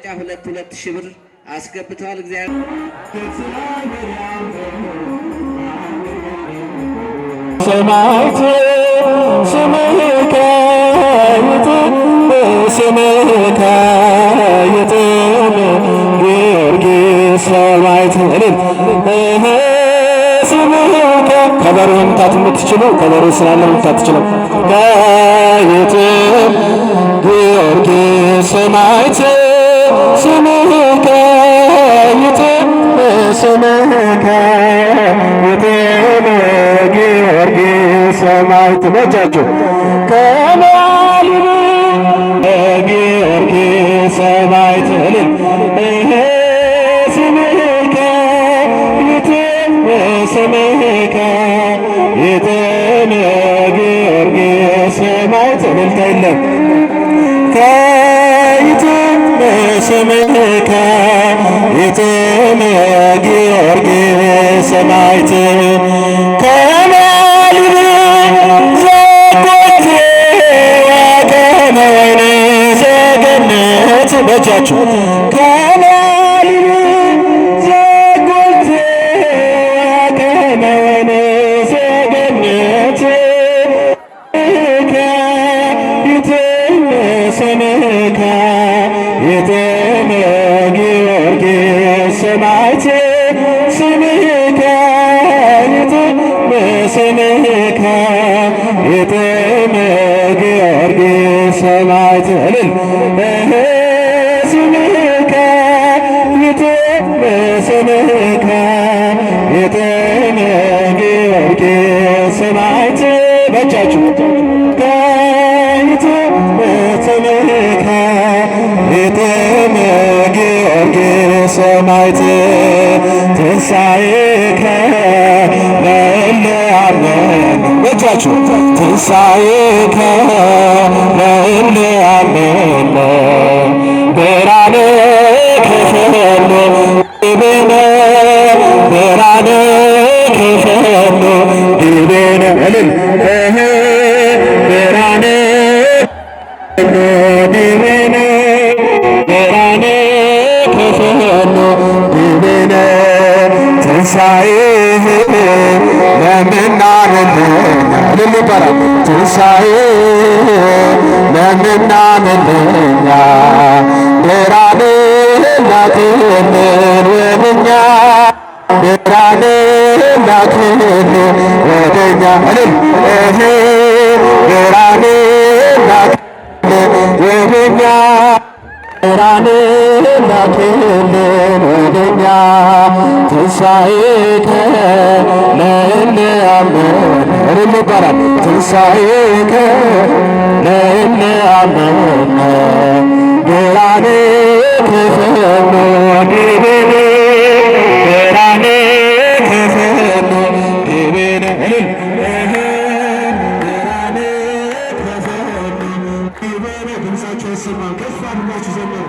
ማስታወቂያ 2,000 ብር አስገብተዋል። እግዚአብሔር ሰማዕት ስምከ ይጥም ስምከ ይጥም ጊዮርጊስ ሰማዕት ስምከ ከበሮ መምታት የምትችሉ ከበሮ ስላለ መምታት ትችላል። ይጥም ጊዮርጊስ ሰማዕት ስምከ ይጥም ስምከ ይጥም ጊዮርጊስ ሰማዕት በእጃችሁ ከመዋልድ ጊዮርጊስ ሰማዕት ስምከ ይጥም ስምከ ይጥም ጊዮርጊስ ሰማዕት እልልታ የለም ከይጥም ስምከ ይጥም ጊዮርጊስ ሰማዕት በእጃችሁ ከመዋልድ ዘጎልት ከመወይነ ሰገነት ይጥም ስምከ ይጥም ጊዮርጊስ ሰማዕት ስምከ ይጥም ስምከ ይጥም ጊዮርጊስ ሰማዕት እልል ስምከ ይጥም ጊዮርጊስ ሰማዕት በእጃችሁ ይጥም ስምከ ይጥም ጊዮርጊስ ሰማዕት ትንሣኤከ ለእለ አመኑ በእጃችሁ ትንሣኤከ ለእለ አመኑ ብርሃነ ክፍል ዲቤነ ብርሃነ ክፍል ዲቤነ እልል ብርሃነ ዲቤነ ብርሃነ ክፍል ዲቤነ ትንሣኤህ ለምናምንለኛ እልል ይባላል ትንሣኤህ ለምናምንለኛ ብርሃነ ላክልን ወደኛ ብርሃነ ላክልን ወደኛ እልል ብርሃነ ላክልን ወደኛ ብርሃነ ላክልን ወደኛ ትንሣኤከ ለእለ አመኑ እልል ይባላል ትንሣኤከ ለእለ አመኑ ብርሃነ ክፍል ዲቤነ ብርሃነ ክፍል ዲቤነ እልል ብርሃነ ክፍል ዲቤነ ድምፃችሁ አይሰማም። ከፍ አድርጋችሁ ዘምሩ።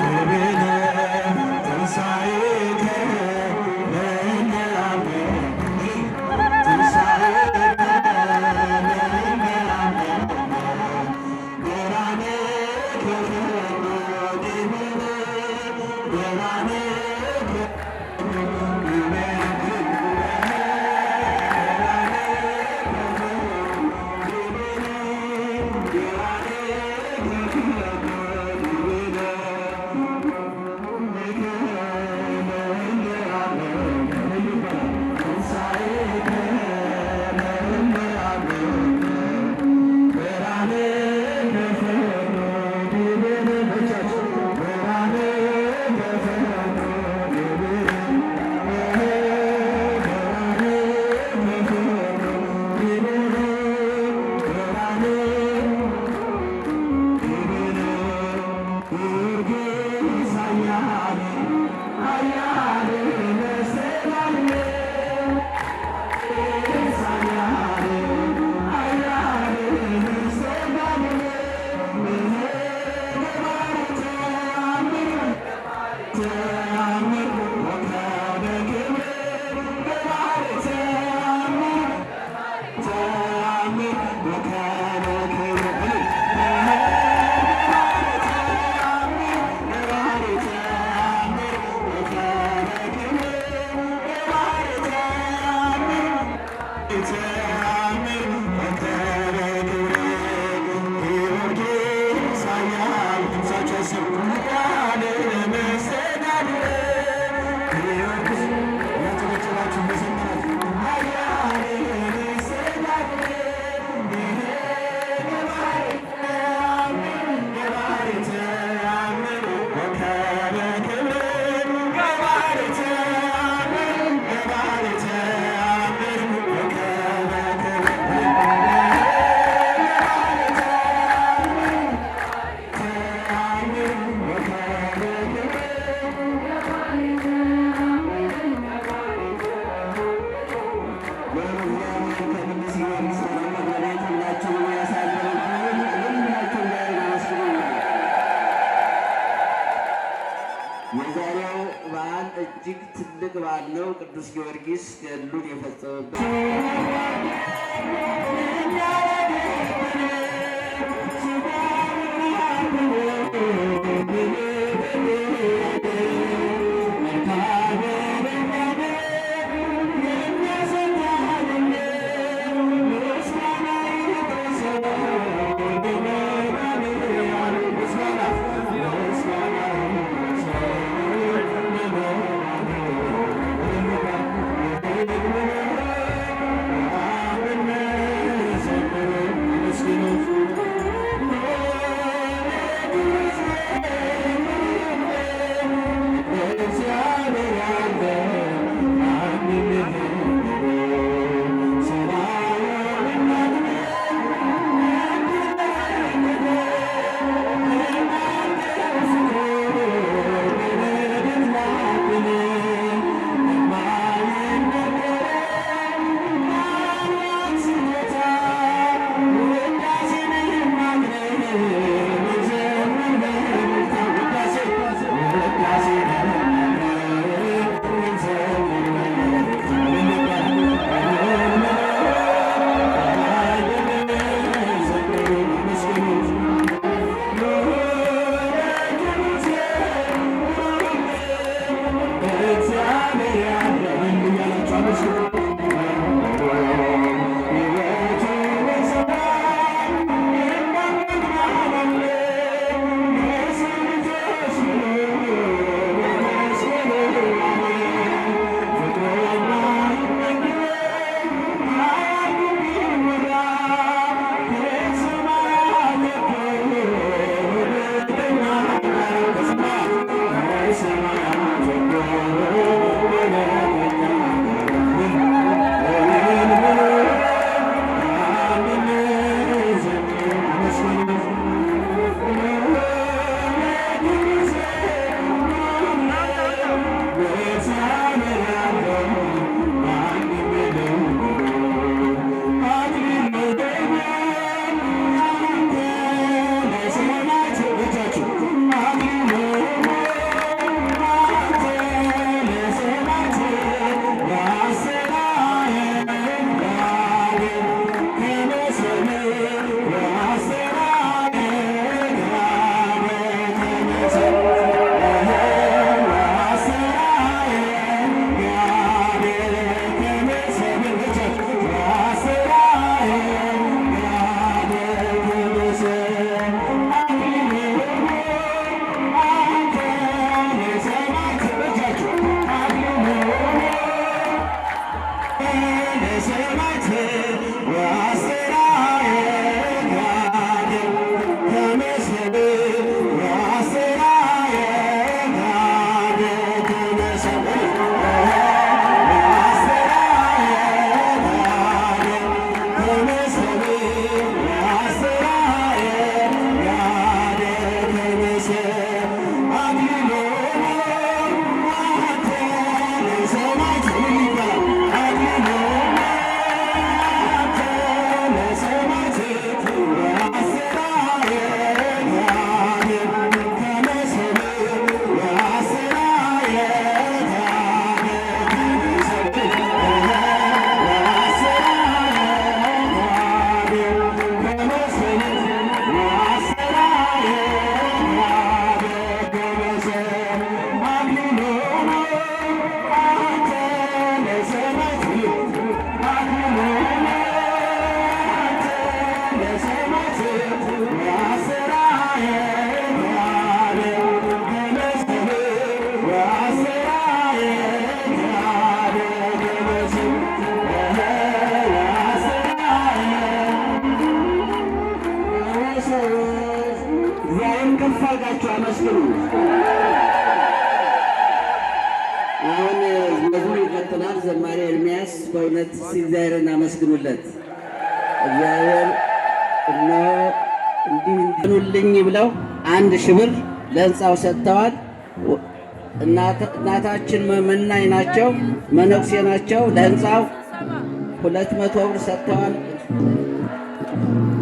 ዲቤነ ትንሣኤከ ለእለ አመኑ ትንሣኤከ ለእለ አመኑ ብርሃነ በዓል ነው። ቅዱስ ጊዮርጊስ ገድሉን የፈጸመበት አድርጋችሁ አመስግኑ። አሁን መዝሙር ይቀጥላል። ዘማሪ ኤርምያስ በእውነት እግዚአብሔርን አመስግኑለት። እግዚአብሔር እነሆ እንዲህ እንዲሉልኝ ብለው 1000 ብር ለሕንፃው ሰጥተዋል። እናታችን መናኝ ናቸው፣ መነኩሴ ናቸው። ለሕንፃው 200 ብር ሰጥተዋል።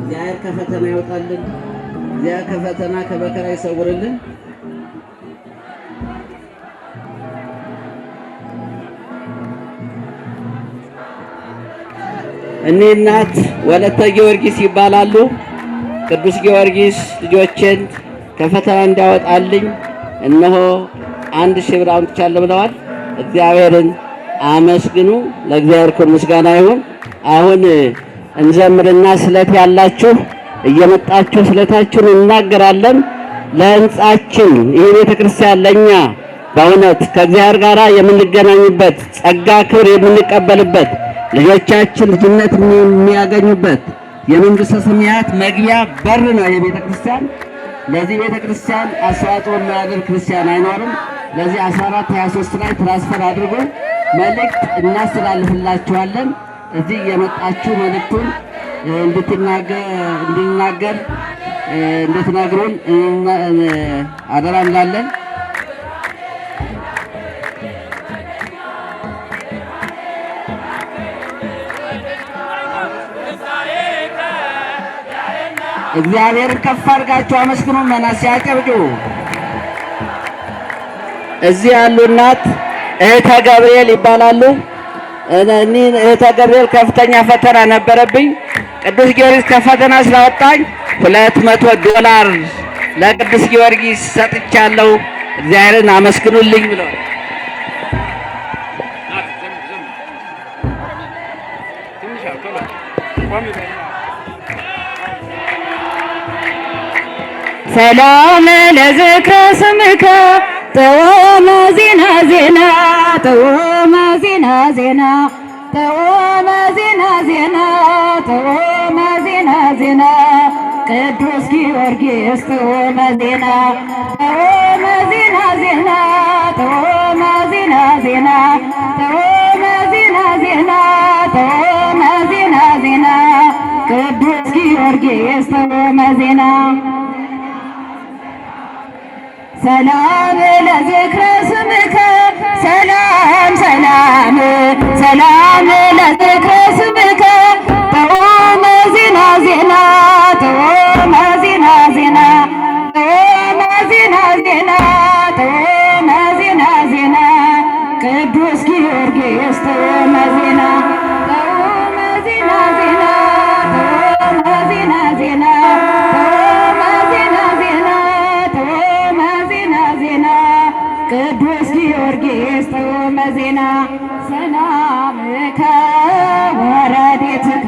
እግዚአብሔር ከፈተና ያውጣልን። እግዚአብሔር ከፈተና ከመከራ ይሰውርልን። እኒህ እናት ወለተ ጊዮርጊስ ይባላሉ። ቅዱስ ጊዮርጊስ ልጆችን ከፈተና እንዲያወጣልኝ እነሆ 1000 ብር አምጥቻለሁ ብለዋል። እግዚአብሔርን አመስግኑ። ለእግዚአብሔር ክብር ምስጋና ይሁን። አሁን እንዘምርና ስለት ያላችሁ እየመጣችሁ ስለታችሁን እናገራለን። ለሕንጻችን ይህ ቤተክርስቲያን ለኛ በእውነት ከእግዚአብሔር ጋር የምንገናኝበት ጸጋ ክብር የምንቀበልበት ልጆቻችን ልጅነት የሚያገኙበት የመንግሥተ ሰማያት መግቢያ በር ነው ይህ ቤተክርስቲያን። ለዚህ ቤተክርስቲያን አስተዋጽኦ የማያደርግ ክርስቲያን አይኖርም። ለዚህ 1423 ላይ ትራንስፈር አድርጎ መልእክት እናስተላልፍላችኋለን። እዚህ የመጣችሁ መልእክቱን እንድትናገር እንድትነግሩን አደራ እንላለን። እግዚአብሔርን ከፍ አድርጋችሁ አመስግኑ። መናስ ያጨብጩ። እዚህ ያሉ እናት እህተ ገብርኤል ይባላሉ። እህተ ገብርኤል ከፍተኛ ፈተና ነበረብኝ። ቅዱስ ጊዮርጊስ ከፈተና ስላወጣኝ $200 ለቅዱስ ጊዮርጊስ ሰጥቻለሁ። እግዚአብሔርን አመስግኑልኝ ብለዋል። ሰላም ለዝክረ ስምከ ጥዑመ ዜና ዜና ጥዑመ ዜና ዜና ጥዑመ ዜና ዜና ጥዑመ ዜና ዜና ቅዱስ ጊዮርጊስ ጥዑመ ዜና ጥዑመ ዜና ዜና ጥዑመ ዜና ዜና ጥዑመ ዜና ዜና ጥዑመ ዜና ዜና ቅዱስ ጊዮርጊስ ጥዑመ ዜና ሰላም ለዝክረ ስምከ ሰላም ሰላም ሰላም ለዝክረ ስምከ ጥዑመ ዜና ዜና ጥዑመ ዜና ዜና ጥዑመ ዜና ዜና ጥዑመ ዜና ዜና ቅዱስ ጊዮርጊስ ጥዑመ ዜና ጥዑመ ዜና ዜና ጥዑመ ዜና ዜና ቅዱስ ጊዮርጊስ ጥዑመ ዜና ሰላምከ ወረድኤትከ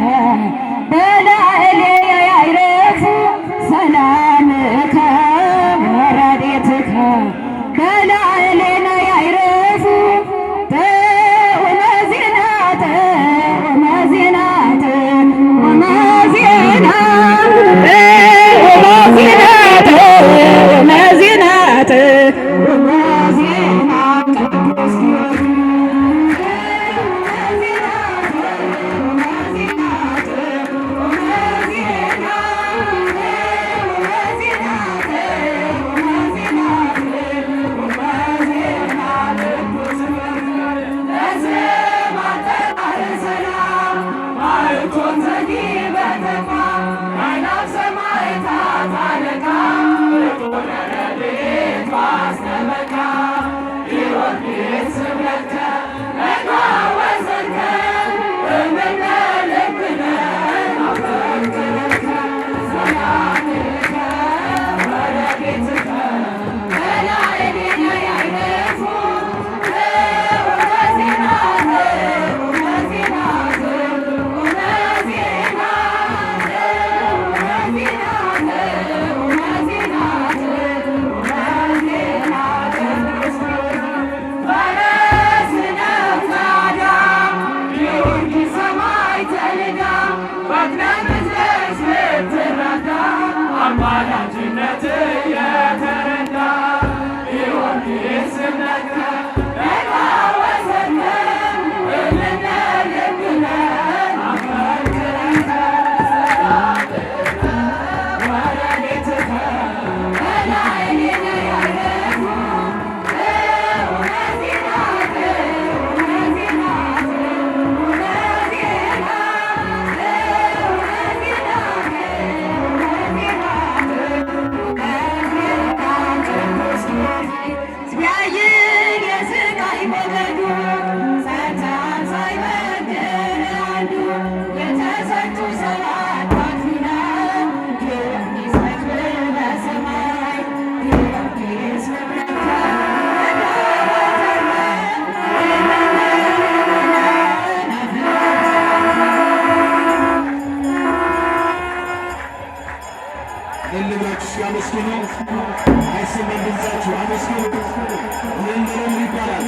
ልልባችሁ ሲያመስግኑ አይሰማም ድምፃችሁ። አመስግኑ። ምንድነው ይባላል?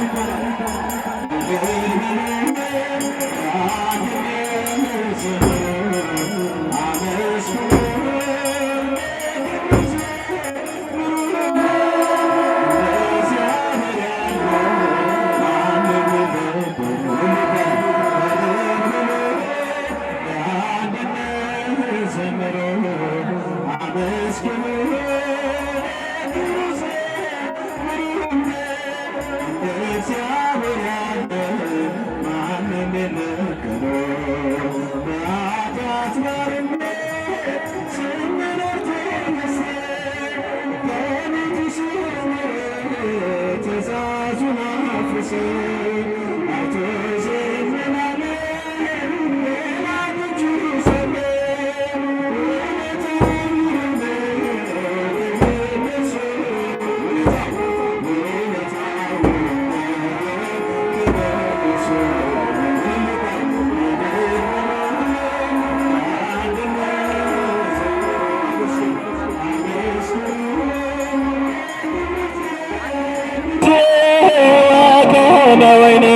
ወይኔ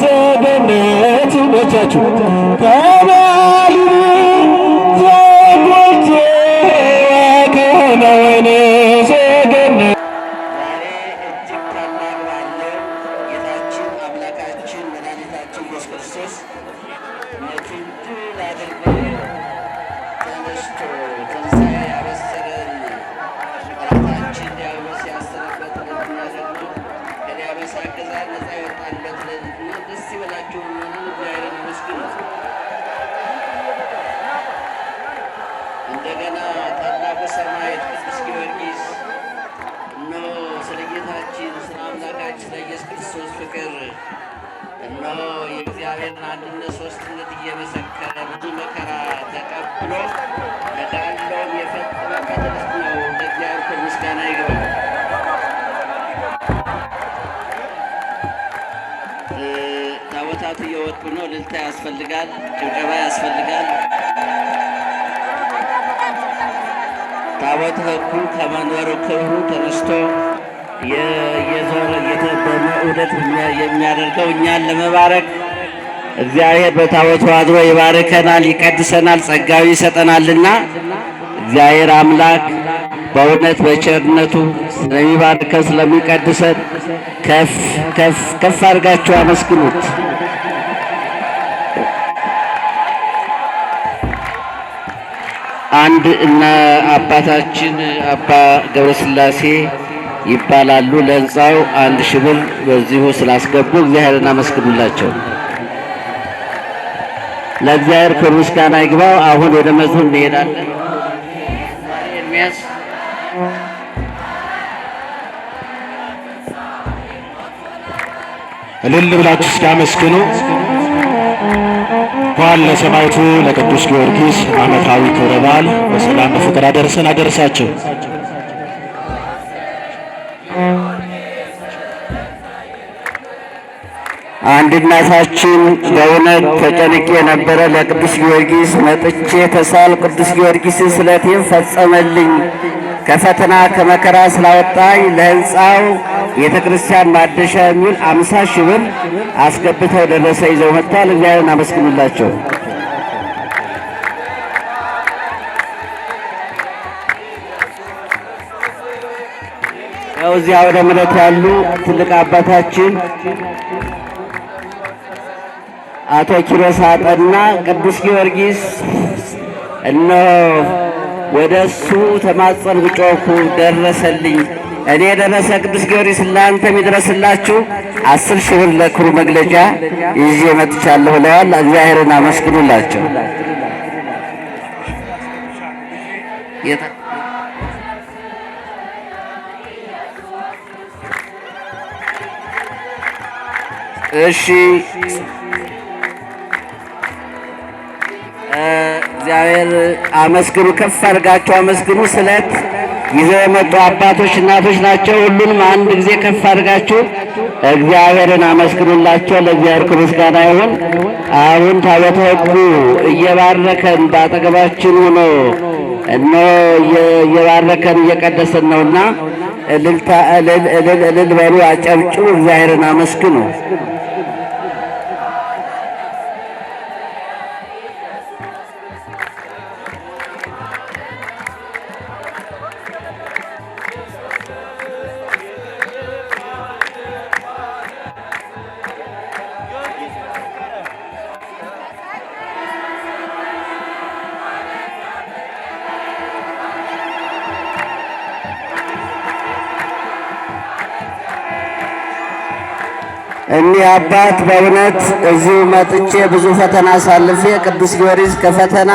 ዘገነት መቻችሁ ከማል ዘጎቼ ከመወይኔ ዘገነት ዛሬ እጅግ ታላቅ ባለው ጌታችን አምላካችን መድኃኒታችን ኢየሱስ ክርስቶስ ሞቱን ድል አድርጎ ተነስቶ ትንሣኤ ያበሰረን ጠላታችን ዲያብሎስ ያሰረበት ዕለትና ደግሞ ከዲያብሎስ አገዛዝ ነፃ የወጣንበት ዕለትና ደስ ይበላችሁ የሚሆንን እግዚአብሔርን አመስግኑት። እንደገና ታላቁ ሰማዕት ቅዱስ ጊዮርጊስ እነሆ ስለ ጌታችን ስለ አምላካችን ስለ ኢየሱስ ክርስቶስ ፍቅር እነሆ የእግዚአብሔርን አንድነት ሦስትነት እየመሰከረ ብዙ መከራ ተቀብሎ ተጋድሎውን የፈጸመበት ዕለት ነው። ለእግዚአብሔር ምስጋና ይግባው። ታቦታቱ እየወጡ ነው። እልልታ ያስፈልጋል፣ ጭብጨባ ያስፈልጋል። ታቦተ ሕጉ ከመንበሩ ክብሩ ተነስቶ የዞረ እየተበመ ዑደት የሚያደርገው እኛን ለመባረክ እግዚአብሔር በታቦቱ አድሮ ይባርከናል፣ ይቀድሰናል፣ ጸጋዊ ይሰጠናልና እግዚአብሔር አምላክ በእውነት በቸርነቱ ስለሚባርከን ስለሚቀድሰን ከፍ ከፍ ከፍ አድርጋችሁ አመስግኑት። አንድ እና አባታችን አባ ገብረስላሴ ይባላሉ። ለሕንፃው 1000 ብር በዚሁ ስላስገቡ እግዚአብሔርን አመስግኑላቸው። ለእግዚአብሔር ክብር ምስጋና ይግባው። አሁን ወደ መዝሙር እንሄዳለን። ኤርምያስ እልል ብላችሁ እስኪያመስግኑ እንኳን ለሰማዕቱ ለቅዱስ ጊዮርጊስ ዓመታዊ ክብረ በዓል በሰላም በፍቅር አደረሰን አደረሳችሁ። አንድ እናታችን በእውነት ተጨንቄ የነበረ ለቅዱስ ጊዮርጊስ መጥቼ ተሳል ቅዱስ ጊዮርጊስ ስለቴን ፈጸመልኝ ከፈተና ከመከራ ስላወጣኝ ለሕንፃው ቤተ ክርስቲያን ማደሻ የሚል 50,000 ብር አስገብተው ደረሰ ይዘው መጥተዋል። እግዚአብሔርን አመስግኑላቸው። ያው እዚያ ወደ ምሕረት ያሉ ትልቅ አባታችን አቶ ኪሮስ አጠና ቅዱስ ጊዮርጊስ እነሆ ወደ እሱ ተማጸን ብጮኩ ደረሰልኝ። እኔ ደረሰ ቅዱስ ጊዮርጊስ ለአንተም ይድረስላችሁ 10,000 ብር ለክሩ መግለጫ ይዤ መጥቻለሁ ብለዋል። እግዚአብሔርን አመስግኑላቸው። እሺ እግዚአብሔር አመስግኑ፣ ከፍ አድርጋችሁ አመስግኑ። ስለት ይዘው የመጡ አባቶች እናቶች ናቸው። ሁሉንም አንድ ጊዜ ከፍ አድርጋችሁ እግዚአብሔርን አመስግኑላቸው። ለእግዚአብሔር ምስጋና ይሁን። አሁን ታቦተ ሕጉ እየባረከን በአጠገባችን ሆኖ እነሆ እየባረከን እየቀደሰን ነውና እልል በሉ፣ አጨብጭቡ፣ እግዚአብሔርን አመስግኑ። እኒህ አባት በእውነት እዚሁ መጥቼ ብዙ ፈተና አሳልፌ ቅዱስ ጊዮርጊስ ከፈተና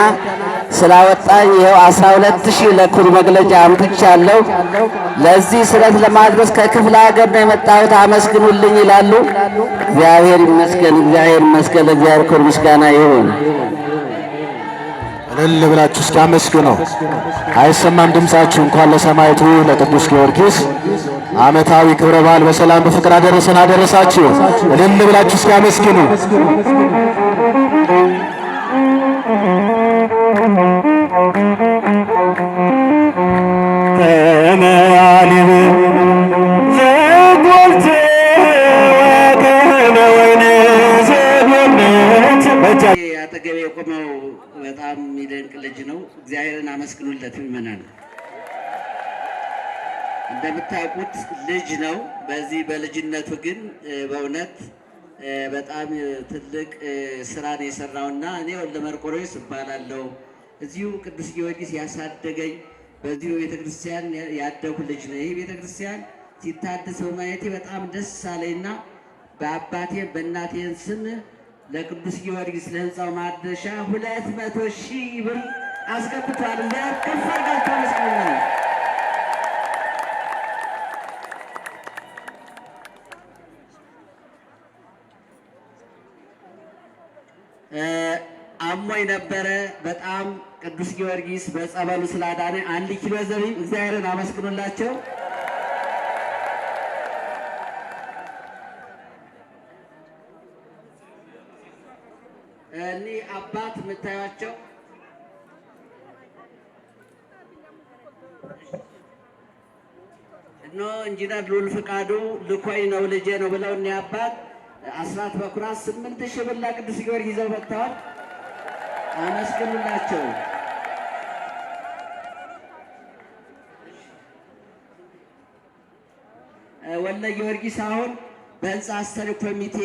ስላወጣኝ ይኸው 12,000 ለክብር መግለጫ አምጥቻለሁ። ለዚህ ስለት ለማድረስ ከክፍለ ሀገር ነው የመጣሁት፣ አመስግኑልኝ ይላሉ። እግዚአብሔር ይመስገን፣ እግዚአብሔር ይመስገን። ለእግዚአብሔር ክብር ምስጋና ይሁን። እልል ብላችሁ እስኪ አመስግኑ። አይሰማም ድምፃችሁ። እንኳን ለሰማዕቱ ለቅዱስ ጊዮርጊስ ዓመታዊ ክብረ በዓል በሰላም በፍቅር አደረሰን አደረሳችሁ። እልል ብላችሁ እስኪ አመስግኑ። አጠገቤ የቆመው በጣም የሚደንቅ ልጅ ነው። እግዚአብሔርን አመስግኑለት ምእመናን። እንደምታውቁት ልጅ ነው። በዚህ በልጅነቱ ግን በእውነት በጣም ትልቅ ስራን የሰራውና እኔ ወልደ መርቆሬዎስ እባላለሁ። እዚሁ ቅዱስ ጊዮርጊስ ያሳደገኝ በዚሁ ቤተክርስቲያን ያደጉ ልጅ ነው። ይህ ቤተክርስቲያን ሲታደስ በማየቴ በጣም ደስ አለኝና በአባቴ በእናቴን ስም ለቅዱስ ጊዮርጊስ ለህንፃው ማደሻ 200,000 ብር አስገብቷል። ከፍ አድርጋችሁ አመስግኑ። አሞኝ ነበረ በጣም ቅዱስ ጊዮርጊስ በጸበሉ ስላዳነ 1 ኪሎ ዘቢብ እግዚአብሔርን አመስግኑላቸው። እኒህ አባት የምታዩቸው እኖ ኢንጂነር ሉል ፍቃዱ ልኮይ ነው ልጄ ነው ብለው እኒህ አባት አስራት በኩራት 8,000 ብር ለቅዱስ ጊዮርጊስ ይዘው መጥተዋል። አመስግኑላቸው። ወልደ ጊዮርጊስ አሁን በህንፃ አስተዳደር ኮሚቴ